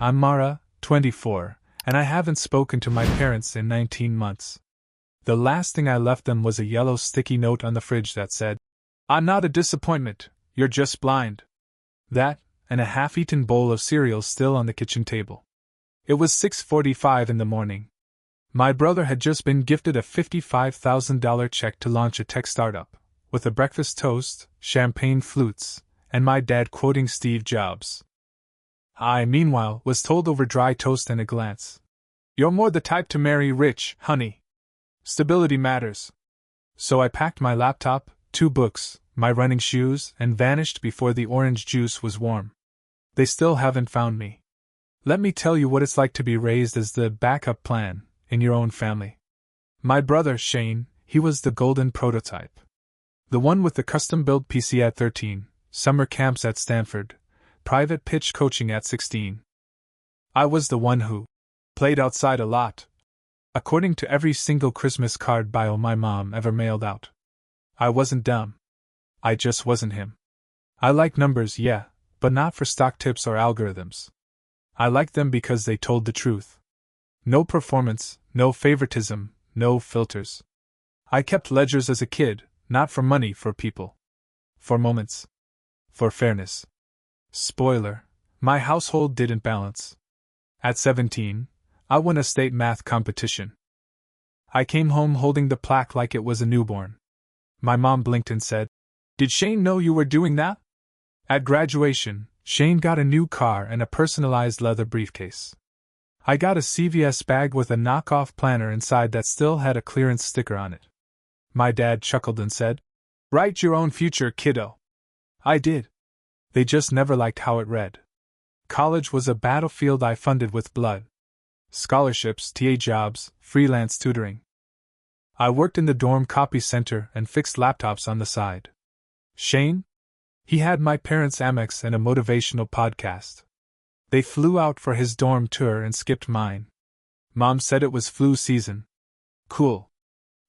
I'm Mara, 24, and I haven't spoken to my parents in 19 months. The last thing I left them was a yellow sticky note on the fridge that said, "I'm not a disappointment, you're just blind." That, and a half-eaten bowl of cereal still on the kitchen table. It was 6:45 in the morning. My brother had just been gifted a $55,000 check to launch a tech startup, with a breakfast toast, champagne flutes, and my dad quoting Steve Jobs. I, meanwhile, was told over dry toast and a glance, "You're more the type to marry rich, honey. Stability matters." So I packed my laptop, 2 books, my running shoes, and vanished before the orange juice was warm. They still haven't found me. Let me tell you what it's like to be raised as the backup plan in your own family. My brother, Shane, he was the golden prototype. The one with the custom-built PC at 13, summer camps at Stanford, private pitch coaching at 16. I was the one who played outside a lot, according to every single Christmas card bio my mom ever mailed out. I wasn't dumb. I just wasn't him. I like numbers, yeah, but not for stock tips or algorithms. I liked them because they told the truth. No performance, no favoritism, no filters. I kept ledgers as a kid, not for money, for people. For moments. For fairness. Spoiler, my household didn't balance. At 17, I won a state math competition. I came home holding the plaque like it was a newborn. My mom blinked and said, "Did Shane know you were doing that?" At graduation, Shane got a new car and a personalized leather briefcase. I got a CVS bag with a knockoff planner inside that still had a clearance sticker on it. My dad chuckled and said, "Write your own future, kiddo." I did. They just never liked how it read. College was a battlefield I funded with blood. Scholarships, TA jobs, freelance tutoring. I worked in the dorm copy center and fixed laptops on the side. Shane? He had my parents' Amex and a motivational podcast. They flew out for his dorm tour and skipped mine. Mom said it was flu season. Cool.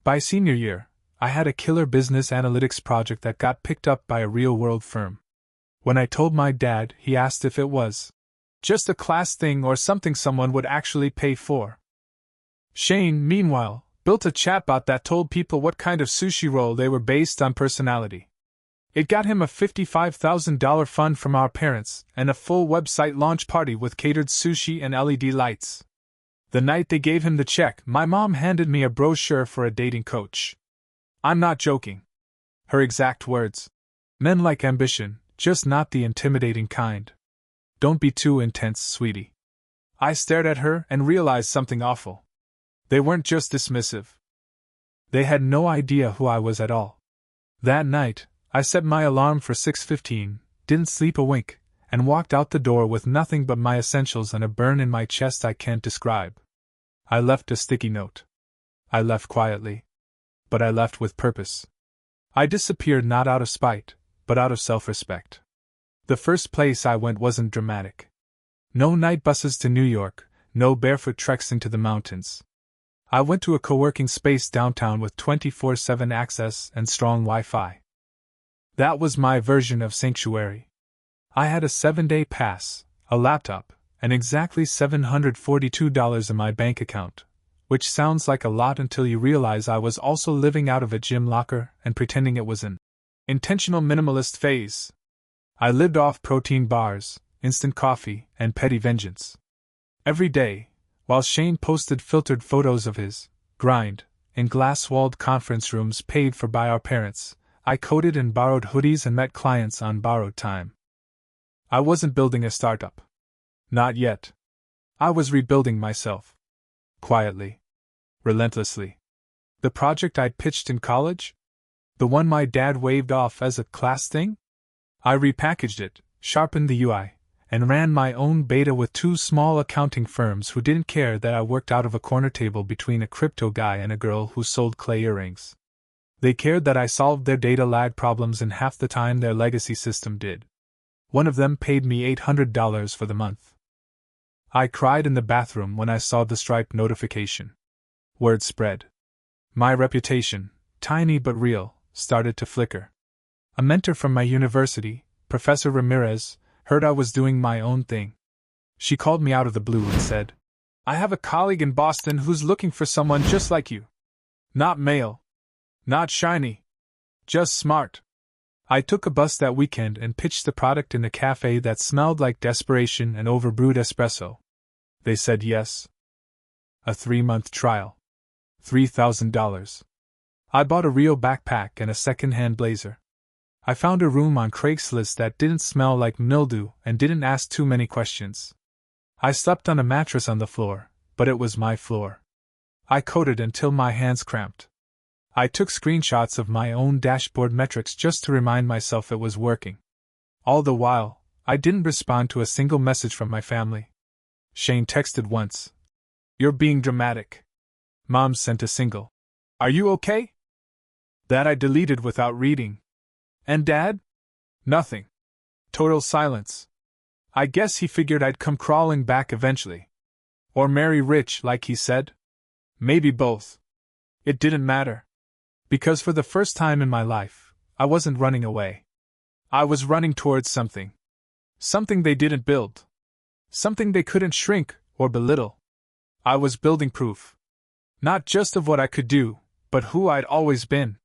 By senior year, I had a killer business analytics project that got picked up by a real-world firm. When I told my dad, he asked if it was just a class thing or something someone would actually pay for. Shane, meanwhile, built a chatbot that told people what kind of sushi roll they were based on personality. It got him a $55,000 fund from our parents and a full website launch party with catered sushi and LED lights. The night they gave him the check, my mom handed me a brochure for a dating coach. I'm not joking. Her exact words. Men like ambition, just not the intimidating kind. Don't be too intense, sweetie. I stared at her and realized something awful. They weren't just dismissive. They had no idea who I was at all. That night, I set my alarm for 6:15, didn't sleep a wink, and walked out the door with nothing but my essentials and a burn in my chest I can't describe. I left a sticky note. I left quietly. But I left with purpose. I disappeared not out of spite, but out of self-respect. The first place I went wasn't dramatic. No night buses to New York, no barefoot treks into the mountains. I went to a co-working space downtown with 24/7 access and strong Wi-Fi. That was my version of sanctuary. I had a 7-day pass, a laptop, and exactly $742 in my bank account, which sounds like a lot until you realize I was also living out of a gym locker and pretending it was an intentional minimalist phase. I lived off protein bars, instant coffee, and petty vengeance. Every day, while Shane posted filtered photos of his grind in glass-walled conference rooms paid for by our parents, I coded and borrowed hoodies and met clients on borrowed time. I wasn't building a startup. Not yet. I was rebuilding myself. Quietly. Relentlessly. The project I'd pitched in college? The one my dad waved off as a class thing? I repackaged it, sharpened the UI, and ran my own beta with 2 small accounting firms who didn't care that I worked out of a corner table between a crypto guy and a girl who sold clay earrings. They cared that I solved their data lag problems in half the time their legacy system did. One of them paid me $800 for the month. I cried in the bathroom when I saw the Stripe notification. Word spread. My reputation, tiny but real, started to flicker. A mentor from my university, Professor Ramirez, heard I was doing my own thing. She called me out of the blue and said, "I have a colleague in Boston who's looking for someone just like you. Not male. Not shiny. Just smart." I took a bus that weekend and pitched the product in a cafe that smelled like desperation and overbrewed espresso. They said yes. A 3-month trial. $3,000. I bought a Rio backpack and a second-hand blazer. I found a room on Craigslist that didn't smell like mildew and didn't ask too many questions. I slept on a mattress on the floor, but it was my floor. I coded until my hands cramped. I took screenshots of my own dashboard metrics just to remind myself it was working. All the while, I didn't respond to a single message from my family. Shane texted once. "You're being dramatic." Mom sent a single. "Are you okay?" That I deleted without reading. And Dad? Nothing. Total silence. I guess he figured I'd come crawling back eventually. Or marry rich, like he said. Maybe both. It didn't matter. Because for the first time in my life, I wasn't running away. I was running towards something. Something they didn't build. Something they couldn't shrink or belittle. I was building proof. Not just of what I could do, but who I'd always been.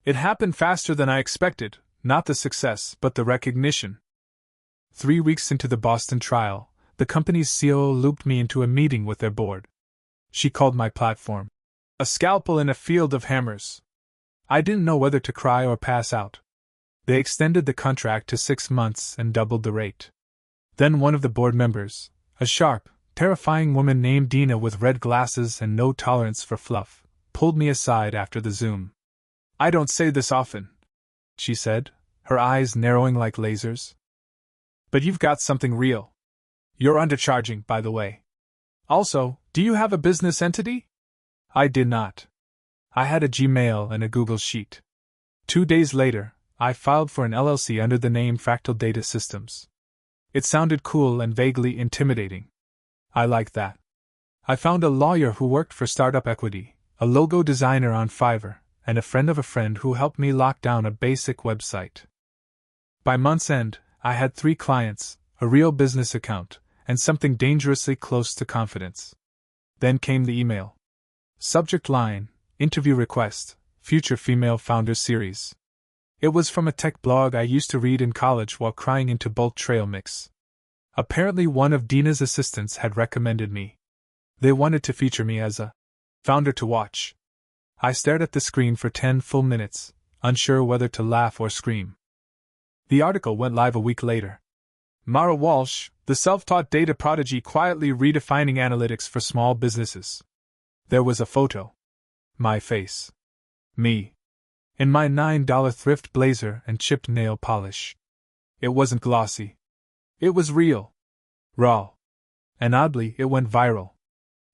It happened faster than I expected, not the success, but the recognition. 3 weeks into the Boston trial, the company's COO looped me into a meeting with their board. She called my platform a scalpel in a field of hammers. I didn't know whether to cry or pass out. They extended the contract to 6 months and doubled the rate. Then one of the board members, a sharp, terrifying woman named Dina with red glasses and no tolerance for fluff, pulled me aside after the Zoom. "I don't say this often," she said, her eyes narrowing like lasers. "But you've got something real. You're undercharging, by the way. Also, do you have a business entity?" I did not. I had a Gmail and a Google Sheet. 2 days later, I filed for an LLC under the name Fractal Data Systems. It sounded cool and vaguely intimidating. I liked that. I found a lawyer who worked for Startup Equity, a logo designer on Fiverr, and a friend of a friend who helped me lock down a basic website. By month's end, I had 3 clients, a real business account, and something dangerously close to confidence. Then came the email. Subject line, interview request, future female founders series. It was from a tech blog I used to read in college while crying into bulk trail mix. Apparently one of Dina's assistants had recommended me. They wanted to feature me as a founder to watch. I stared at the screen for 10 full minutes, unsure whether to laugh or scream. The article went live a week later. Mara Walsh, the self-taught data prodigy quietly redefining analytics for small businesses. There was a photo. My face. Me. In my $9 thrift blazer and chipped nail polish. It wasn't glossy. It was real. Raw. And oddly, it went viral.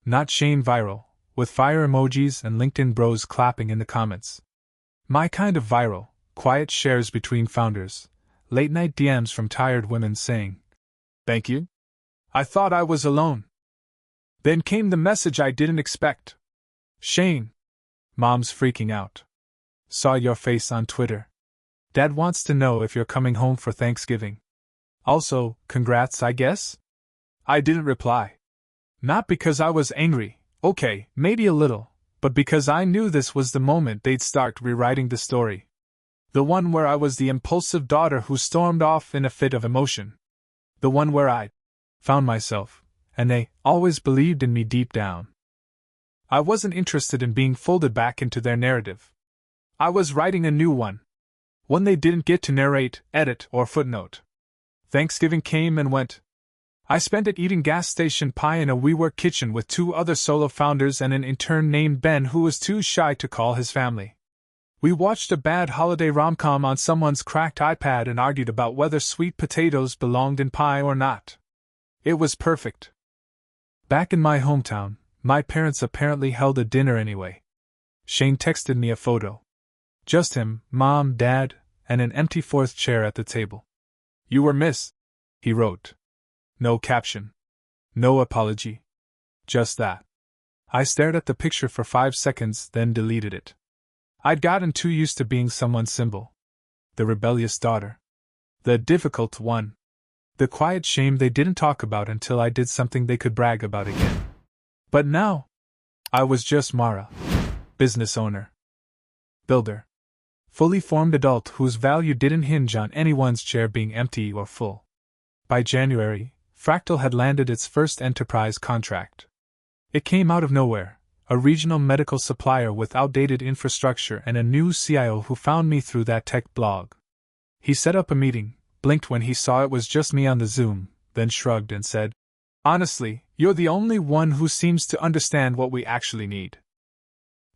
Not Shane viral, with fire emojis and LinkedIn bros clapping in the comments. My kind of viral, quiet shares between founders, late-night DMs from tired women saying, "Thank you? I thought I was alone." Then came the message I didn't expect. "Shane. Mom's freaking out. Saw your face on Twitter. Dad wants to know if you're coming home for Thanksgiving. Also, congrats, I guess?" I didn't reply. Not because I was angry, okay, maybe a little, but because I knew this was the moment they'd start rewriting the story. The one where I was the impulsive daughter who stormed off in a fit of emotion. The one where I found myself, and they always believed in me deep down. I wasn't interested in being folded back into their narrative. I was writing a new one. One they didn't get to narrate, edit, or footnote. Thanksgiving came and went. I spent it eating gas station pie in a WeWork kitchen with 2 other solo founders and an intern named Ben who was too shy to call his family. We watched a bad holiday rom-com on someone's cracked iPad and argued about whether sweet potatoes belonged in pie or not. It was perfect. Back in my hometown, my parents apparently held a dinner anyway. Shane texted me a photo. Just him, Mom, Dad, and an empty 4th chair at the table. "You were missed," he wrote. No caption. No apology. Just that. I stared at the picture for 5 seconds, then deleted it. I'd gotten too used to being someone's symbol. The rebellious daughter. The difficult one. The quiet shame they didn't talk about until I did something they could brag about again. But now, I was just Mara. Business owner. Builder. Fully formed adult whose value didn't hinge on anyone's chair being empty or full. By January, Fractal had landed its first enterprise contract. It came out of nowhere, a regional medical supplier with outdated infrastructure and a new CIO who found me through that tech blog. He set up a meeting, blinked when he saw it was just me on the Zoom, then shrugged and said, "Honestly, you're the only one who seems to understand what we actually need."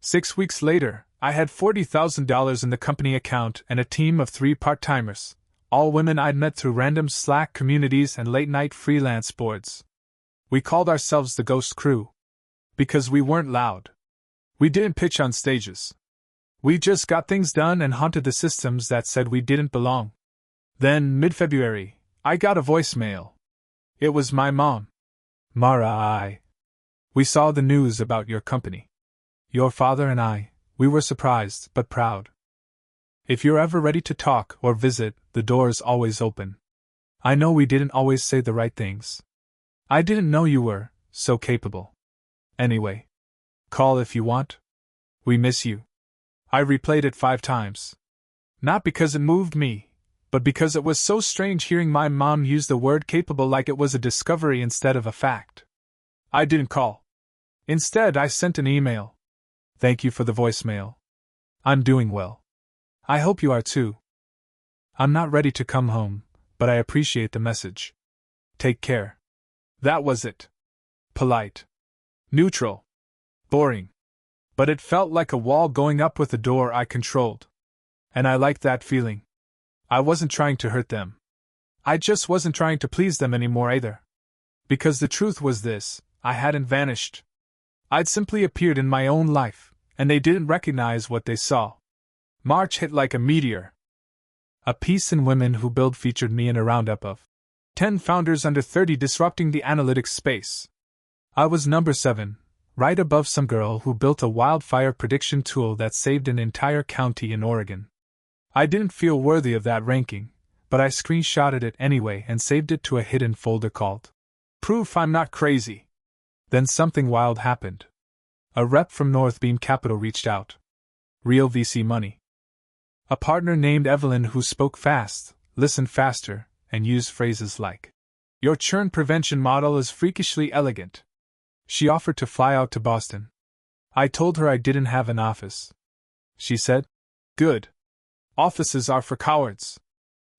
6 weeks later, I had $40,000 in the company account and a team of 3 part-timers, all women I'd met through random Slack communities and late-night freelance boards. We called ourselves the Ghost Crew. Because we weren't loud. We didn't pitch on stages. We just got things done and haunted the systems that said we didn't belong. Then, mid-February, I got a voicemail. It was my mom. "Mara, we saw the news about your company. Your father and I, we were surprised but proud. If you're ever ready to talk or visit, the door's always open. I know we didn't always say the right things. I didn't know you were so capable. Anyway, call if you want. We miss you." I replayed it 5 times. Not because it moved me, but because it was so strange hearing my mom use the word capable like it was a discovery instead of a fact. I didn't call. Instead, I sent an email. "Thank you for the voicemail. I'm doing well. I hope you are too. I'm not ready to come home, but I appreciate the message. Take care." That was it. Polite. Neutral. Boring. But it felt like a wall going up with a door I controlled. And I liked that feeling. I wasn't trying to hurt them. I just wasn't trying to please them anymore either. Because the truth was this, I hadn't vanished. I'd simply appeared in my own life, and they didn't recognize what they saw. March hit like a meteor. A Piece in Women Who Build featured me in a roundup of 10 founders under 30 disrupting the analytics space. I was number 7, right above some girl who built a wildfire prediction tool that saved an entire county in Oregon. I didn't feel worthy of that ranking, but I screenshotted it anyway and saved it to a hidden folder called "Proof I'm Not Crazy." Then something wild happened. A rep from Northbeam Capital reached out. Real VC money. A partner named Evelyn who spoke fast, listened faster, and used phrases like, "Your churn prevention model is freakishly elegant." She offered to fly out to Boston. I told her I didn't have an office. She said, "Good. Offices are for cowards."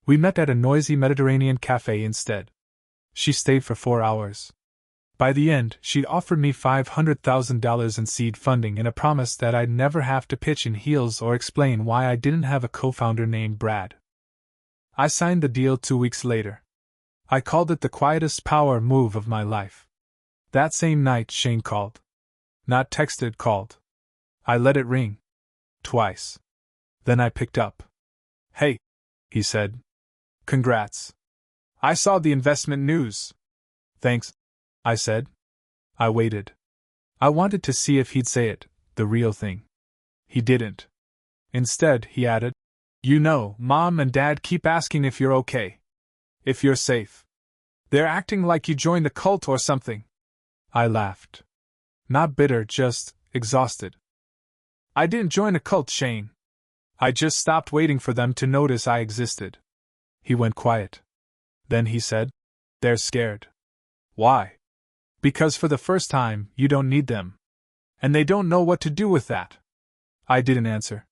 We met at a noisy Mediterranean cafe instead. She stayed for 4 hours. By the end, she'd offered me $500,000 in seed funding and a promise that I'd never have to pitch in heels or explain why I didn't have a co-founder named Brad. I signed the deal 2 weeks later. I called it the quietest power move of my life. That same night, Shane called. Not texted, called. I let it ring. Twice. Then I picked up. "Hey," he said. "Congrats. I saw the investment news." "Thanks," I said. I waited. I wanted to see if he'd say it, the real thing. He didn't. Instead, he added, "You know, Mom and Dad keep asking if you're okay. If you're safe. They're acting like you joined a cult or something." I laughed. Not bitter, just exhausted. "I didn't join a cult, Shane. I just stopped waiting for them to notice I existed." He went quiet. Then he said, "They're scared." "Why?" "Because for the first time, you don't need them. And they don't know what to do with that." I didn't answer.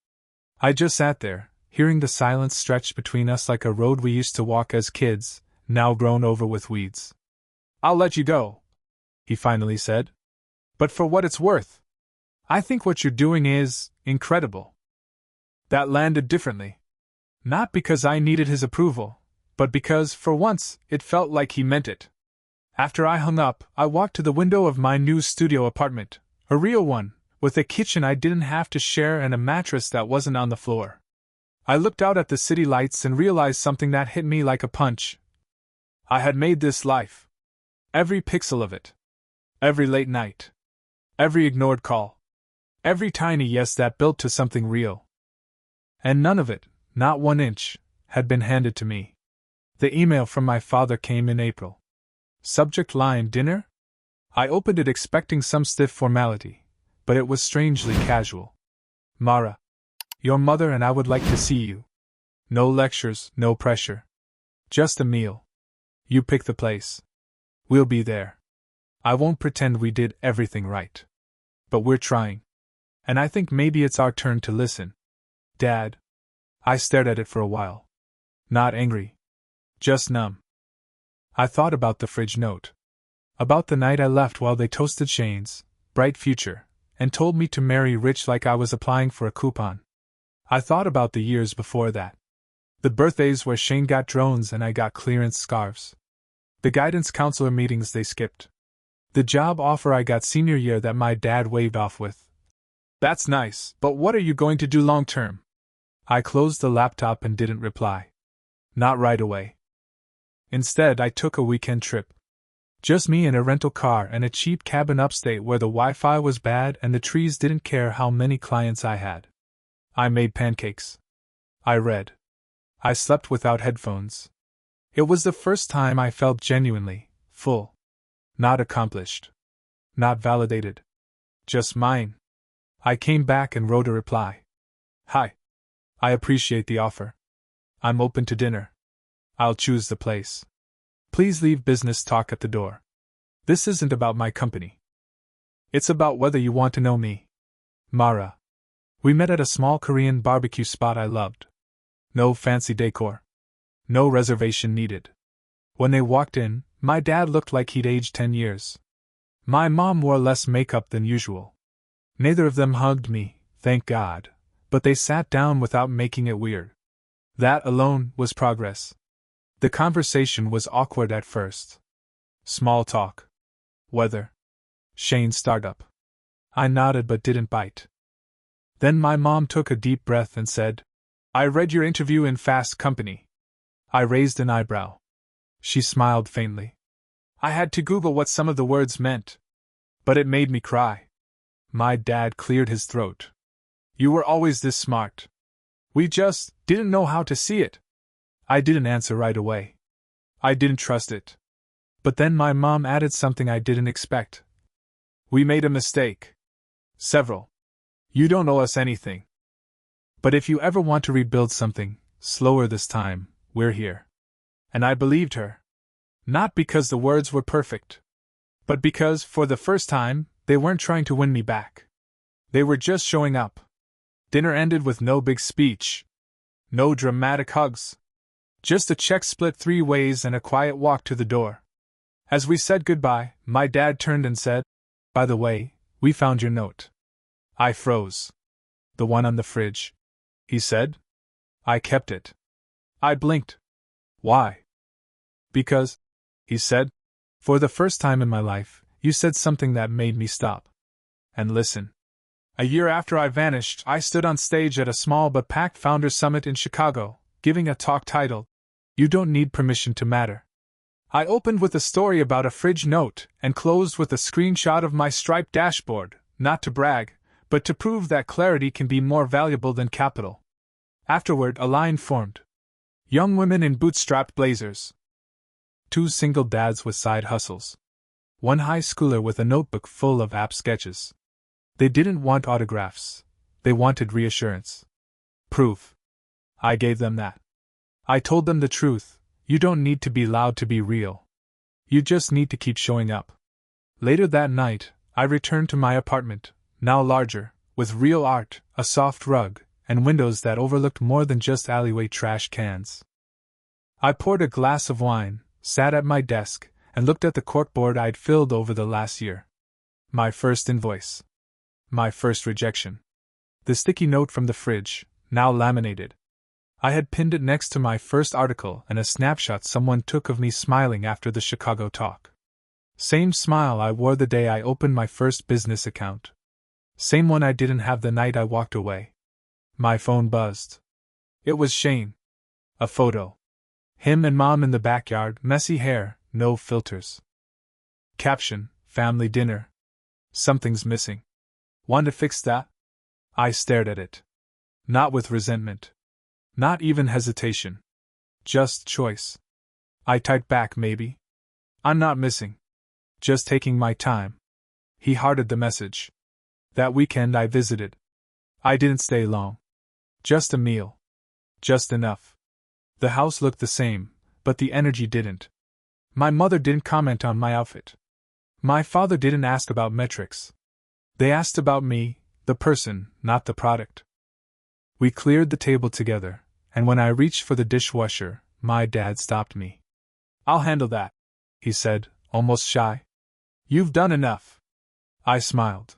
I just sat there, hearing the silence stretch between us like a road we used to walk as kids, now grown over with weeds. "I'll let you go," he finally said. "But for what it's worth, I think what you're doing is incredible." That landed differently. Not because I needed his approval, but because, for once, it felt like he meant it. After I hung up, I walked to the window of my new studio apartment, a real one, with a kitchen I didn't have to share and a mattress that wasn't on the floor. I looked out at the city lights and realized something that hit me like a punch. I had made this life. Every pixel of it. Every late night. Every ignored call. Every tiny yes that built to something real. And none of it, not 1 inch, had been handed to me. The email from my father came in April. Subject line: dinner? I opened it expecting some stiff formality, but it was strangely casual. Mara, your mother and I would like to see you. No lectures, no pressure. Just a meal. You pick the place. We'll be there. I won't pretend we did everything right. But we're trying. And I think maybe it's our turn to listen. Dad. I stared at it for a while. Not angry. Just numb. I thought about the fridge note. About the night I left while they toasted Shane's bright future, and told me to marry rich like I was applying for a coupon. I thought about the years before that. The birthdays where Shane got drones and I got clearance scarves. The guidance counselor meetings they skipped. The job offer I got senior year that my dad waved off with. That's nice, but what are you going to do long term? I closed the laptop and didn't reply. Not right away. Instead, I took a weekend trip. Just me in a rental car and a cheap cabin upstate where the Wi-Fi was bad and the trees didn't care how many clients I had. I made pancakes. I read. I slept without headphones. It was the first time I felt genuinely full. Not accomplished. Not validated. Just mine. I came back and wrote a reply. Hi. I appreciate the offer. I'm open to dinner. I'll choose the place. Please leave business talk at the door. This isn't about my company. It's about whether you want to know me. Mara. We met at a small Korean barbecue spot I loved. No fancy decor. No reservation needed. When they walked in, my dad looked like he'd aged 10 years. My mom wore less makeup than usual. Neither of them hugged me, thank God, but they sat down without making it weird. That alone was progress. The conversation was awkward at first. Small talk. Weather. Shane's startup. I nodded but didn't bite. Then my mom took a deep breath and said, I read your interview in Fast Company. I raised an eyebrow. She smiled faintly. I had to Google what some of the words meant. But it made me cry. My dad cleared his throat. You were always this smart. We just didn't know how to see it. I didn't answer right away. I didn't trust it. But then my mom added something I didn't expect. We made a mistake. Several. You don't owe us anything. But if you ever want to rebuild something, slower this time, we're here. And I believed her. Not because the words were perfect. But because, for the first time, they weren't trying to win me back. They were just showing up. Dinner ended with no big speech. No dramatic hugs. Just a check split 3 ways and a quiet walk to the door. As we said goodbye, my dad turned and said, By the way, we found your note. I froze. The one on the fridge, he said. I kept it. I blinked. Why? Because, he said, for the first time in my life, you said something that made me stop and listen. A year after I vanished, I stood on stage at a small but packed Founders Summit in Chicago, giving a talk titled, You Don't Need Permission to Matter. I opened with a story about a fridge note and closed with a screenshot of my striped dashboard, not to brag, but to prove that clarity can be more valuable than capital. Afterward, a line formed. Young women in bootstrapped blazers. 2 single dads with side hustles. 1 high schooler with a notebook full of app sketches. They didn't want autographs. They wanted reassurance. Proof. I gave them that. I told them the truth. You don't need to be loud to be real. You just need to keep showing up. Later that night, I returned to my apartment, now larger, with real art, a soft rug, and windows that overlooked more than just alleyway trash cans. I poured a glass of wine, sat at my desk, and looked at the corkboard I'd filled over the last year. My first invoice. My first rejection. The sticky note from the fridge, now laminated. I had pinned it next to my first article and a snapshot someone took of me smiling after the Chicago talk. Same smile I wore the day I opened my first business account. Same one I didn't have the night I walked away. My phone buzzed. It was Shane. A photo. Him and Mom in the backyard, messy hair, no filters. Caption, family dinner. Something's missing. Want to fix that? I stared at it. Not with resentment. Not even hesitation. Just choice. I typed back, maybe. I'm not missing. Just taking my time. He hearted the message. That weekend I visited. I didn't stay long. Just a meal. Just enough. The house looked the same, but the energy didn't. My mother didn't comment on my outfit. My father didn't ask about metrics. They asked about me, the person, not the product. We cleared the table together, and when I reached for the dishwasher, my dad stopped me. I'll handle that, he said, almost shy. You've done enough. I smiled.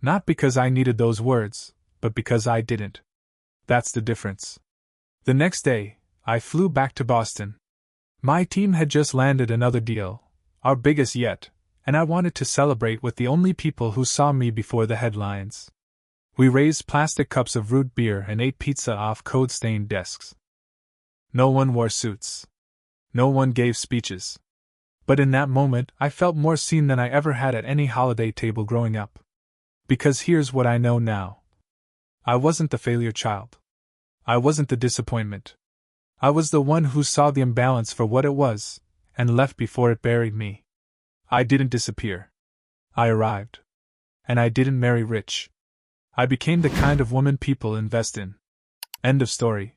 Not because I needed those words, but because I didn't. That's the difference. The next day, I flew back to Boston. My team had just landed another deal, our biggest yet, and I wanted to celebrate with the only people who saw me before the headlines. We raised plastic cups of root beer and ate pizza off code-stained desks. No one wore suits. No one gave speeches. But in that moment, I felt more seen than I ever had at any holiday table growing up. Because here's what I know now. I wasn't the failure child. I wasn't the disappointment. I was the one who saw the imbalance for what it was, and left before it buried me. I didn't disappear. I arrived. And I didn't marry rich. I became the kind of woman people invest in. End of story.